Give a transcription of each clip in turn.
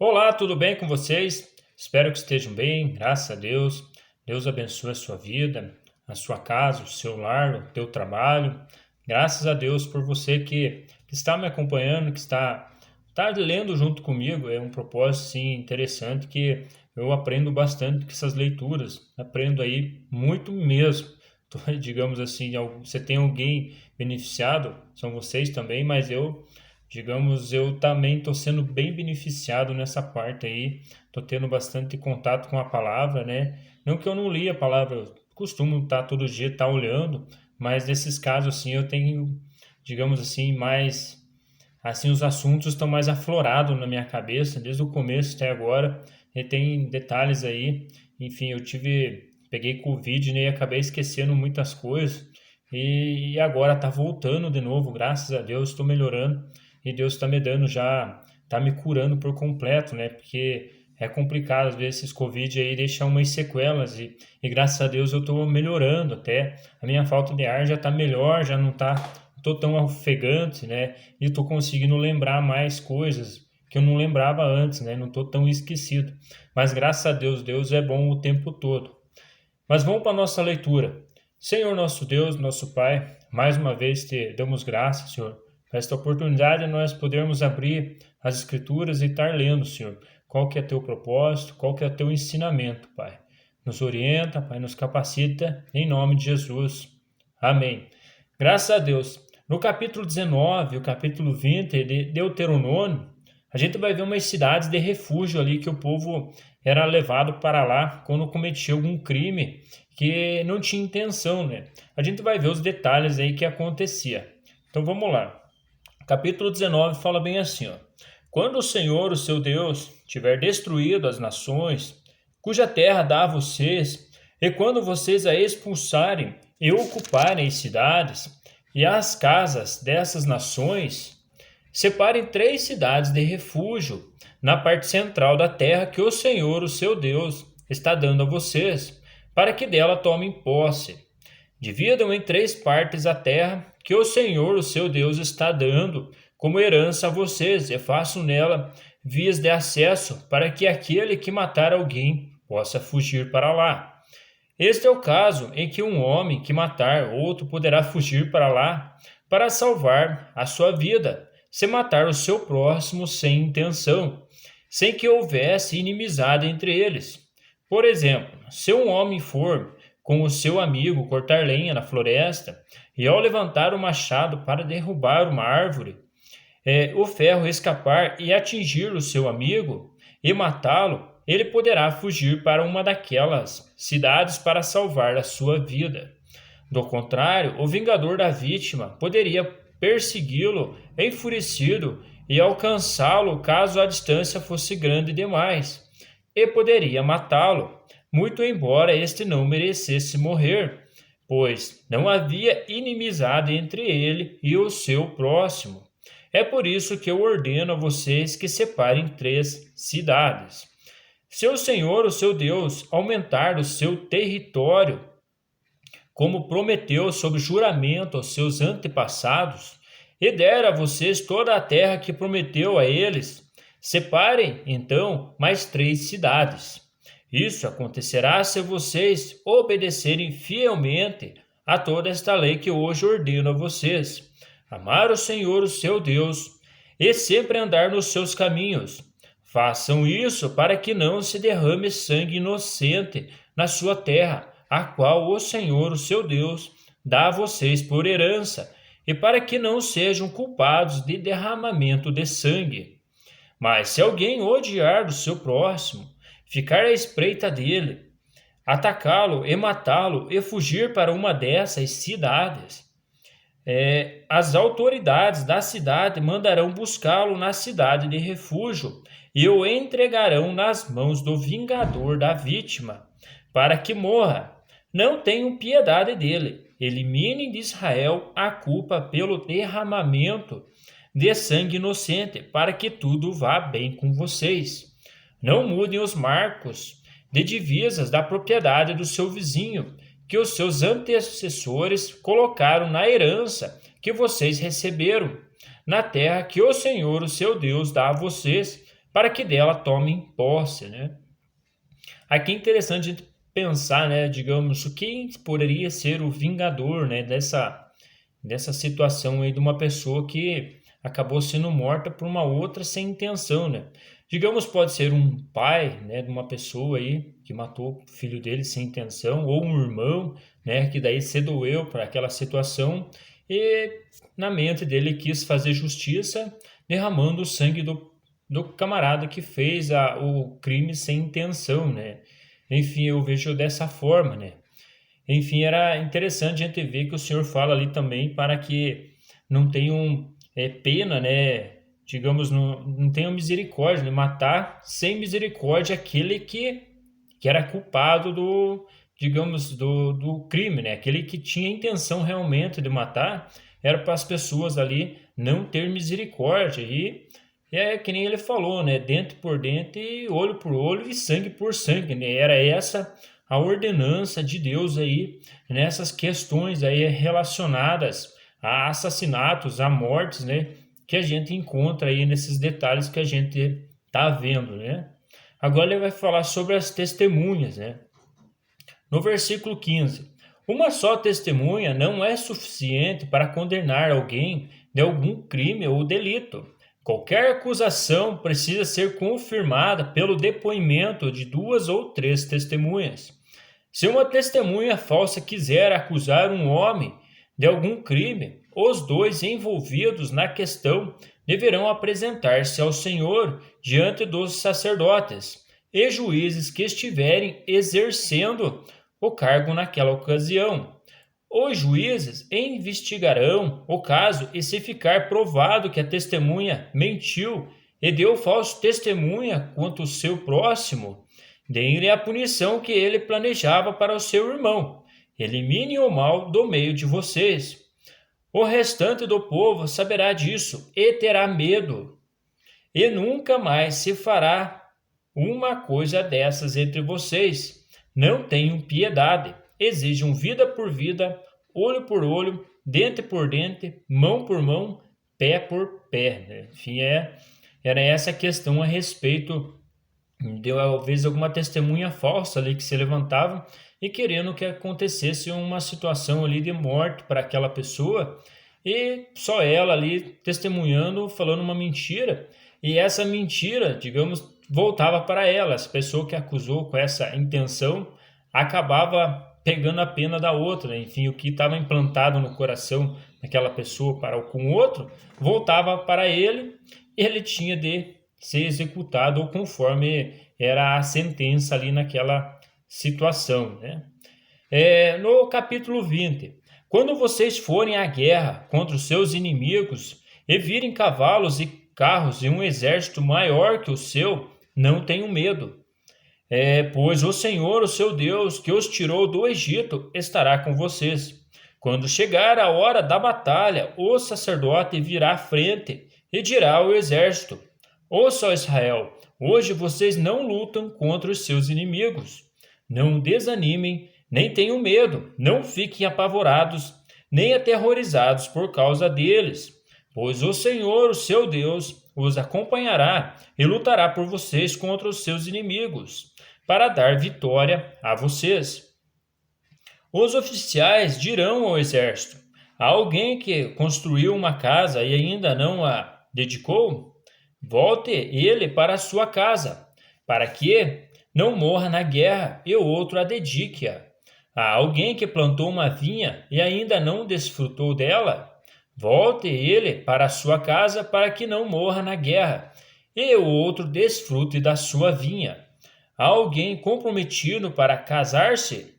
Olá, tudo bem com vocês? Espero que estejam bem, graças a Deus. Deus abençoe a sua vida, a sua casa, o seu lar, o teu trabalho. Graças a Deus por você que está me acompanhando, que está lendo junto comigo. É um propósito, sim, interessante que eu aprendo bastante com essas leituras. Aprendo aí muito mesmo. Digamos assim, você tem alguém beneficiado, são vocês também, mas eu também estou sendo bem beneficiado nessa parte aí, estou tendo bastante contato com a palavra, né? Não que eu não li a palavra, eu costumo estar todo dia, estar olhando, mas nesses casos assim eu tenho, digamos assim, mais, assim os assuntos estão mais aflorados na minha cabeça, desde o começo até agora, e tem detalhes aí, enfim, peguei Covid, né, e acabei esquecendo muitas coisas, e agora tá voltando de novo, graças a Deus, estou melhorando, e Deus está me dando já, está me curando por completo, né? Porque é complicado, às vezes esses Covid aí deixam umas sequelas e graças a Deus eu estou melhorando até. A minha falta de ar já está melhor, já não está, tô tão ofegante, né? E estou conseguindo lembrar mais coisas que eu não lembrava antes, né? Não estou tão esquecido. Mas graças a Deus, Deus é bom o tempo todo. Mas vamos para a nossa leitura. Senhor nosso Deus, nosso Pai, mais uma vez te damos graças, Senhor, por esta oportunidade de nós podermos abrir as Escrituras e estar lendo, Senhor, qual que é teu propósito, qual que é teu ensinamento, Pai. Nos orienta, Pai, nos capacita, em nome de Jesus. Amém. Graças a Deus. No capítulo 19, o capítulo 20 de Deuteronômio, a gente vai ver umas cidades de refúgio ali que o povo era levado para lá quando cometia algum crime que não tinha intenção, né? A gente vai ver os detalhes aí que acontecia. Então vamos lá. Capítulo 19 fala bem assim, ó. Quando o Senhor, o seu Deus, tiver destruído as nações, cuja terra dá a vocês, e quando vocês a expulsarem e ocuparem as cidades e as casas dessas nações, separem 3 cidades de refúgio na parte central da terra que o Senhor, o seu Deus, está dando a vocês, para que dela tomem posse. Dividam em 3 partes a terra que o Senhor, o seu Deus, está dando como herança a vocês, e façam nela vias de acesso para que aquele que matar alguém possa fugir para lá. Este é o caso em que um homem que matar outro poderá fugir para lá para salvar a sua vida, se matar o seu próximo sem intenção, sem que houvesse inimizade entre eles. Por exemplo, se um homem for com o seu amigo cortar lenha na floresta, e ao levantar o machado para derrubar uma árvore, o ferro escapar e atingir o seu amigo e matá-lo, ele poderá fugir para uma daquelas cidades para salvar a sua vida. Do contrário, o vingador da vítima poderia persegui-lo enfurecido e alcançá-lo caso a distância fosse grande demais, e poderia matá-lo, muito embora este não merecesse morrer, pois não havia inimizade entre ele e o seu próximo. É por isso que eu ordeno a vocês que separem 3 cidades. Se o Senhor, o seu Deus, aumentar o seu território, como prometeu sob juramento aos seus antepassados, e der a vocês toda a terra que prometeu a eles, separem, então, mais 3 cidades. Isso acontecerá se vocês obedecerem fielmente a toda esta lei que hoje ordeno a vocês. Amar o Senhor, o seu Deus, e sempre andar nos seus caminhos. Façam isso para que não se derrame sangue inocente na sua terra, a qual o Senhor, o seu Deus, dá a vocês por herança, e para que não sejam culpados de derramamento de sangue. Mas se alguém odiar o seu próximo, ficar à espreita dele, atacá-lo e matá-lo e fugir para uma dessas cidades, as autoridades da cidade mandarão buscá-lo na cidade de refúgio e o entregarão nas mãos do vingador da vítima, para que morra. Não tenham piedade dele. Eliminem de Israel a culpa pelo derramamento de sangue inocente, para que tudo vá bem com vocês. Não mudem os marcos de divisas da propriedade do seu vizinho, que os seus antecessores colocaram na herança que vocês receberam, na terra que o Senhor, o seu Deus, dá a vocês, para que dela tomem posse, né? Aqui é interessante a gente pensar, né, digamos, quem poderia ser o vingador, né, dessa situação aí de uma pessoa que acabou sendo morta por uma outra sem intenção, né? Digamos, pode ser um pai, né, de uma pessoa aí que matou o filho dele sem intenção, ou um irmão, né, que daí se doeu para aquela situação e na mente dele quis fazer justiça, derramando o sangue do camarada que fez o crime sem intenção, né? Enfim, eu vejo dessa forma, né? Enfim, era interessante a gente ver que o Senhor fala ali também para que não tenham pena, né? Digamos, não tenham misericórdia, né? Matar sem misericórdia aquele que era culpado digamos, do crime, né? Aquele que tinha intenção realmente de matar, era para as pessoas ali não ter misericórdia. E é que nem ele falou, né? Dente por dente, olho por olho e sangue por sangue, né? Era essa a ordenança de Deus aí nessas questões aí relacionadas a assassinatos, a mortes, né? Que a gente encontra aí nesses detalhes que a gente tá vendo, né? Agora ele vai falar sobre as testemunhas, né? No versículo 15: uma só testemunha não é suficiente para condenar alguém de algum crime ou delito. Qualquer acusação precisa ser confirmada pelo depoimento de duas ou três testemunhas. Se uma testemunha falsa quiser acusar um homem de algum crime, os dois envolvidos na questão deverão apresentar-se ao Senhor diante dos sacerdotes e juízes que estiverem exercendo o cargo naquela ocasião. Os juízes investigarão o caso e, se ficar provado que a testemunha mentiu e deu falso testemunha quanto ao seu próximo, deem-lhe a punição que ele planejava para o seu irmão. Elimine o mal do meio de vocês. O restante do povo saberá disso e terá medo, e nunca mais se fará uma coisa dessas entre vocês. Não tenham piedade, exijam vida por vida, olho por olho, dente por dente, mão por mão, pé por pé, né? Enfim, era essa questão a respeito de talvez alguma testemunha falsa ali que se levantava e querendo que acontecesse uma situação ali de morte para aquela pessoa, e só ela ali testemunhando, falando uma mentira, e essa mentira, digamos, voltava para ela. Essa pessoa que acusou com essa intenção acabava pegando a pena da outra, né? Enfim, o que estava implantado no coração daquela pessoa para com o outro voltava para ele, e ele tinha de ser executado conforme era a sentença ali naquela situação, né? No capítulo 20: quando vocês forem à guerra contra os seus inimigos e virem cavalos e carros e um exército maior que o seu, não tenham medo. Pois o Senhor, o seu Deus, que os tirou do Egito, estará com vocês. Quando chegar a hora da batalha, o sacerdote virá à frente e dirá ao exército: ouça, ó Israel, hoje vocês não lutam contra os seus inimigos. Não desanimem, nem tenham medo, não fiquem apavorados, nem aterrorizados por causa deles, pois o Senhor, o seu Deus, os acompanhará e lutará por vocês contra os seus inimigos, para dar vitória a vocês. Os oficiais dirão ao exército: há alguém que construiu uma casa e ainda não a dedicou? Volte ele para a sua casa, para que não morra na guerra e o outro a dedique-a. Há alguém que plantou uma vinha e ainda não desfrutou dela? Volte ele para a sua casa, para que não morra na guerra e o outro desfrute da sua vinha. Há alguém comprometido para casar-se,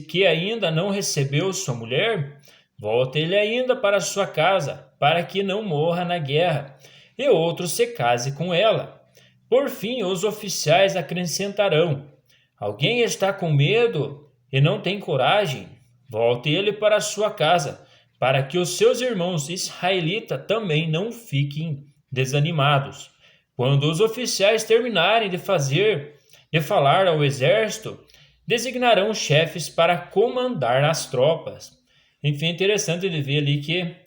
que ainda não recebeu sua mulher? Volte ele ainda para a sua casa, para que não morra na guerra e outro se case com ela. Por fim, os oficiais acrescentarão: alguém está com medo e não tem coragem? Volte ele para a sua casa, para que os seus irmãos israelitas também não fiquem desanimados. Quando os oficiais terminarem de falar ao exército, designarão chefes para comandar as tropas. Enfim, é interessante ele ver ali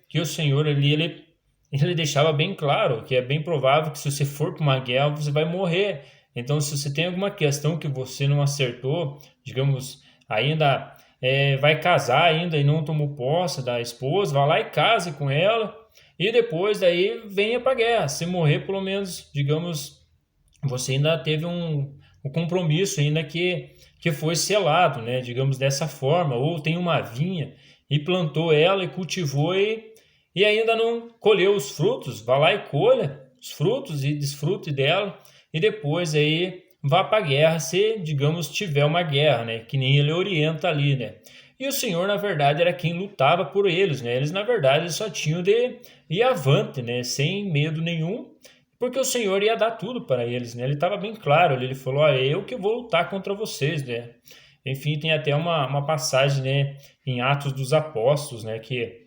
que o Senhor ali, ele ele deixava bem claro que é bem provável que se você for para uma guerra, você vai morrer. Então, se você tem alguma questão que você não acertou, digamos, ainda vai casar ainda e não tomou posse da esposa, vá lá e case com ela e depois daí venha para a guerra. Se morrer, pelo menos, digamos, você ainda teve um compromisso ainda que foi selado, né? Digamos dessa forma, ou tem uma vinha e plantou ela e cultivou e ainda não colheu os frutos, vá lá e colha os frutos e desfrute dela e depois aí vá para a guerra se, digamos, tiver uma guerra, né? Que nem ele orienta ali, né? E o Senhor, na verdade, era quem lutava por eles, né? Eles, na verdade, só tinham de ir avante, né? Sem medo nenhum, porque o Senhor ia dar tudo para eles, né? Ele estava bem claro, ele falou, olha, eu que vou lutar contra vocês, né? Enfim, tem até uma passagem, né, em Atos dos Apóstolos, né, que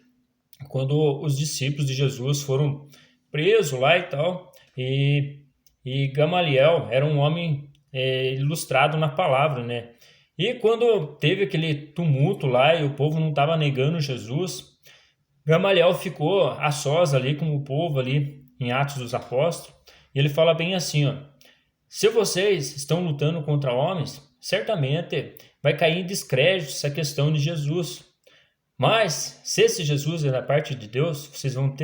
quando os discípulos de Jesus foram presos lá e tal, e Gamaliel era um homem ilustrado na palavra, né? E quando teve aquele tumulto lá e o povo não estava negando Jesus, Gamaliel ficou a sós ali com o povo ali em Atos dos Apóstolos, e ele fala bem assim, ó, se vocês estão lutando contra homens, certamente vai cair em descrédito essa questão de Jesus. Mas, se esse Jesus é da parte de Deus, vocês vão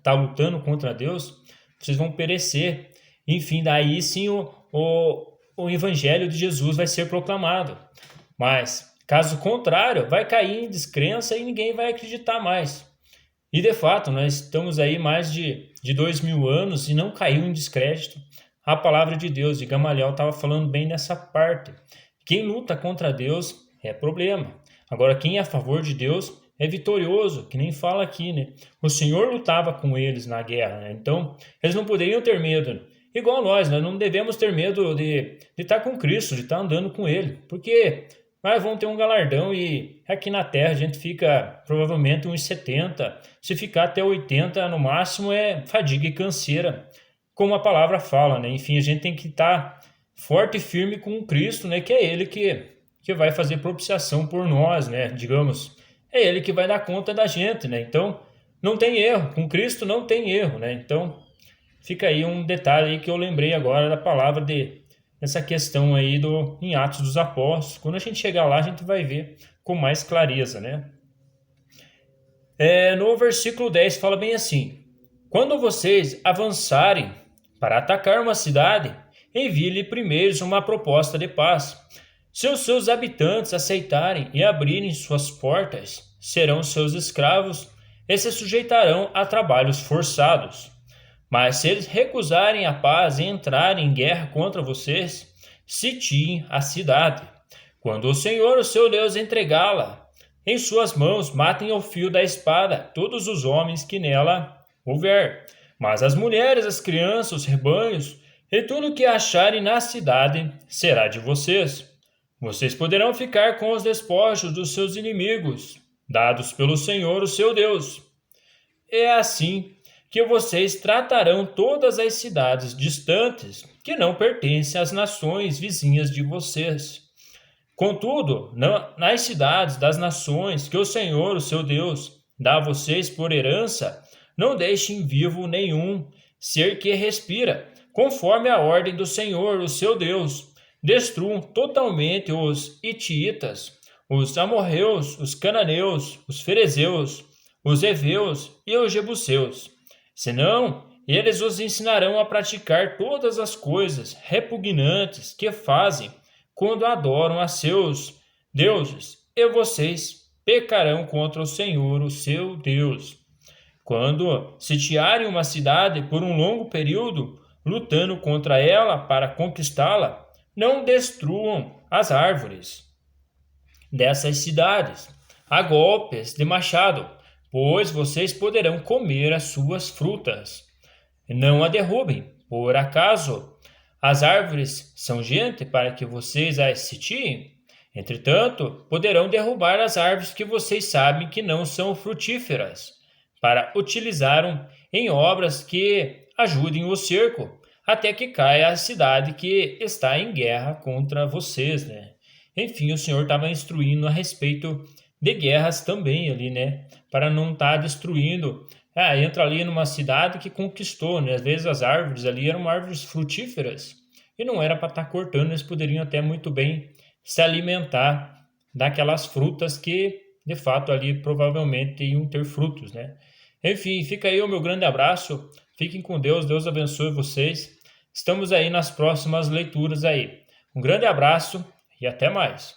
tá lutando contra Deus, vocês vão perecer. Enfim, daí sim o evangelho de Jesus vai ser proclamado. Mas, caso contrário, vai cair em descrença e ninguém vai acreditar mais. E de fato, nós estamos aí mais de 2000 anos e não caiu em descrédito a palavra de Deus. E Gamaliel estava falando bem nessa parte. Quem luta contra Deus é problema. Agora, quem é a favor de Deus é vitorioso, que nem fala aqui, né? O Senhor lutava com eles na guerra, né? Então, eles não poderiam ter medo. Igual nós não devemos ter medo de estar com Cristo, de estar andando com Ele, porque vão ter um galardão e aqui na Terra a gente fica provavelmente uns 70, se ficar até 80 no máximo é fadiga e canseira, como a palavra fala, né? Enfim, a gente tem que estar forte e firme com Cristo, né? Que é Ele que vai fazer propiciação por nós, né? Digamos, é Ele que vai dar conta da gente, né? Então, não tem erro, com Cristo não tem erro, né? Então, fica aí um detalhe aí que eu lembrei agora da palavra essa questão aí em Atos dos Apóstolos. Quando a gente chegar lá, a gente vai ver com mais clareza, né? No versículo 10 fala bem assim: quando vocês avançarem para atacar uma cidade, envie-lhe primeiro uma proposta de paz. Se os seus habitantes aceitarem e abrirem suas portas, serão seus escravos e se sujeitarão a trabalhos forçados. Mas se eles recusarem a paz e entrarem em guerra contra vocês, sitiem a cidade. Quando o Senhor, o seu Deus, entregá-la em suas mãos, matem ao fio da espada todos os homens que nela houver. Mas as mulheres, as crianças, os rebanhos e tudo o que acharem na cidade será de vocês. Vocês poderão ficar com os despojos dos seus inimigos, dados pelo Senhor, o seu Deus. É assim que vocês tratarão todas as cidades distantes que não pertencem às nações vizinhas de vocês. Contudo, nas cidades das nações que o Senhor, o seu Deus, dá a vocês por herança, não deixem vivo nenhum ser que respira, conforme a ordem do Senhor, o seu Deus. Destruam totalmente os hititas, os amorreus, os cananeus, os ferezeus, os heveus e os jebuseus. Senão, eles os ensinarão a praticar todas as coisas repugnantes que fazem quando adoram a seus deuses, e vocês pecarão contra o Senhor, o seu Deus. Quando sitiarem uma cidade por um longo período, lutando contra ela para conquistá-la, não destruam as árvores dessas cidades a golpes de machado, pois vocês poderão comer as suas frutas. Não a derrubem, por acaso as árvores são gente para que vocês as sitiem? Entretanto, poderão derrubar as árvores que vocês sabem que não são frutíferas, para utilizar em obras que ajudem o cerco, até que caia a cidade que está em guerra contra vocês, né? Enfim, o Senhor estava instruindo a respeito de guerras também ali, né? Para não estar destruindo entra ali numa cidade que conquistou, né? Às vezes as árvores ali eram árvores frutíferas e não era para estar cortando, eles poderiam até muito bem se alimentar daquelas frutas que, de fato, ali provavelmente iam ter frutos, né? Enfim, fica aí o meu grande abraço. Fiquem com Deus, Deus abençoe vocês. Estamos aí nas próximas leituras aí. Um grande abraço e até mais.